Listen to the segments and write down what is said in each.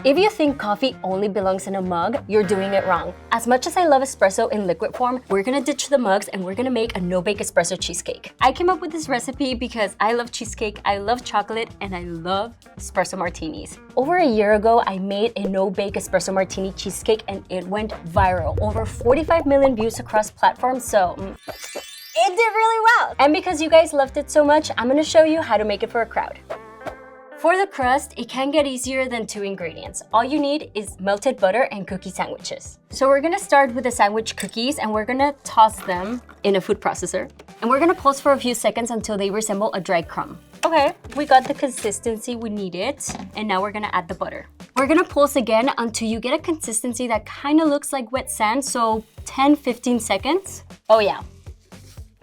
If you think coffee only belongs in a mug, you're doing it wrong. As much as I love espresso in liquid form, we're gonna ditch the mugs and we're gonna make a no-bake espresso cheesecake. I came up with this recipe because I love cheesecake, I love chocolate, and I love espresso martinis. Over a year ago, I made a no-bake espresso martini cheesecake and it went viral. Over 45 million views across platforms, so it did really well. And because you guys loved it so much, I'm gonna show you how to make it for a crowd. For the crust, it can't get easier than 2 ingredients. All you need is melted butter and cookie sandwiches. So we're gonna start with the sandwich cookies and we're gonna toss them in a food processor. And we're gonna pulse for a few seconds until they resemble a dry crumb. Okay, we got the consistency we needed, and now we're gonna add the butter. We're gonna pulse again until you get a consistency that kinda looks like wet sand, so 10-15 seconds. Oh yeah,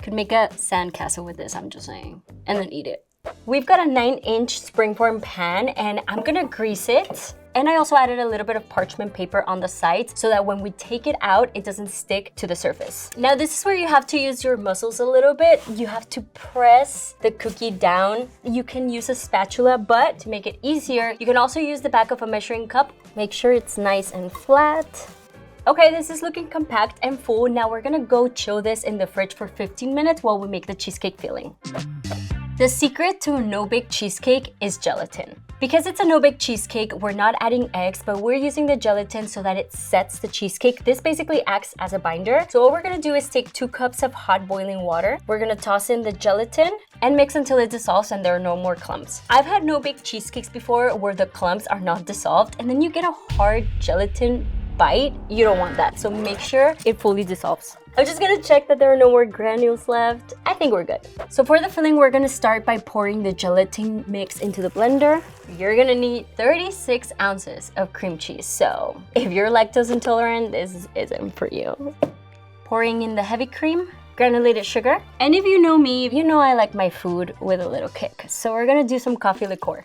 could make a sand castle with this, I'm just saying, and then eat it. We've got a 9-inch springform pan and I'm gonna grease it. And I also added a little bit of parchment paper on the sides so that when we take it out, it doesn't stick to the surface. Now this is where you have to use your muscles a little bit. You have to press the cookie down. You can use a spatula, but to make it easier, you can also use the back of a measuring cup. Make sure it's nice and flat. Okay, this is looking compact and full. Now we're gonna go chill this in the fridge for 15 minutes while we make the cheesecake filling. The secret to a no-bake cheesecake is gelatin. Because it's a no-bake cheesecake, we're not adding eggs, but we're using the gelatin so that it sets the cheesecake. This basically acts as a binder. So what we're gonna do is take 2 cups of hot boiling water. We're gonna toss in the gelatin and mix until it dissolves and there are no more clumps. I've had no-bake cheesecakes before where the clumps are not dissolved and then you get a hard gelatin bite. You don't want that, so make sure it fully dissolves. I'm just gonna check that there are no more granules left. I think we're good. So for the filling, we're gonna start by pouring the gelatin mix into the blender. You're gonna need 36 ounces of cream cheese. So if you're lactose intolerant, this isn't for you. Pouring in the heavy cream, granulated sugar. And if you know me, you know I like my food with a little kick. So we're gonna do some coffee liqueur.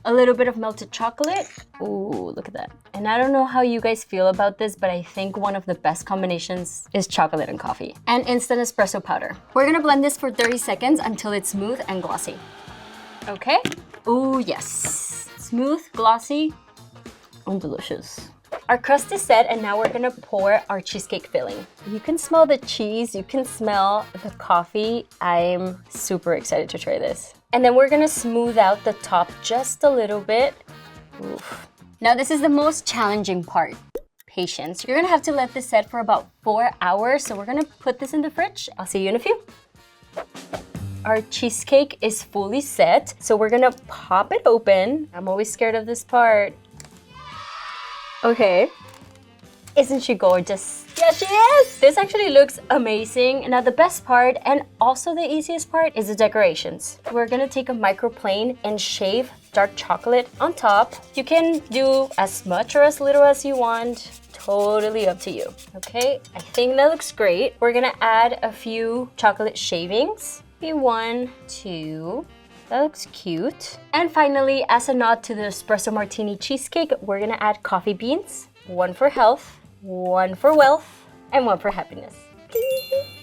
A little bit of melted chocolate. Ooh, look at that. And I don't know how you guys feel about this, but I think one of the best combinations is chocolate and coffee. And instant espresso powder. We're gonna blend this for 30 seconds until it's smooth and glossy. Okay. Ooh, yes. Smooth, glossy, and delicious. Our crust is set and now we're gonna pour our cheesecake filling. You can smell the cheese, you can smell the coffee. I'm super excited to try this. And then we're gonna smooth out the top just a little bit. Oof. Now this is the most challenging part, patience. You're gonna have to let this set for about 4 hours. So we're gonna put this in the fridge. I'll see you in a few. Our cheesecake is fully set. So we're gonna pop it open. I'm always scared of this part. Okay, isn't she gorgeous? Yeah, she is! This actually looks amazing. Now the best part, and also the easiest part, is the decorations. We're gonna take a microplane and shave dark chocolate on top. You can do as much or as little as you want. Totally up to you. Okay, I think that looks great. We're gonna add a few chocolate shavings. Maybe 1, 2. That looks cute. And finally, as a nod to the espresso martini cheesecake, we're gonna add coffee beans. 1 for health, 1 for wealth, and 1 for happiness.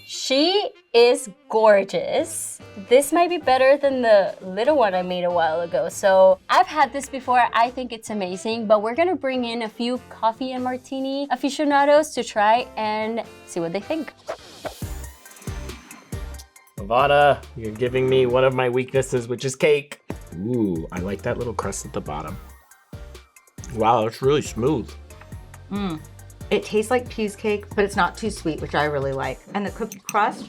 She is gorgeous. This might be better than the little one I made a while ago. So I've had this before. I think it's amazing, but we're gonna bring in a few coffee and martini aficionados to try and see what they think. Ivanna, you're giving me one of my weaknesses, which is cake. Ooh, I like that little crust at the bottom. Wow, it's really smooth. It tastes like cheesecake, but it's not too sweet, which I really like. And the cookie crust.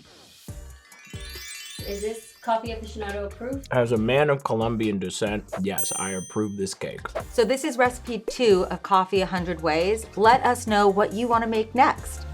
Is this coffee aficionado approved? As a man of Colombian descent, yes, I approve this cake. So this is recipe 2 of Coffee 100 Ways. Let us know what you want to make next.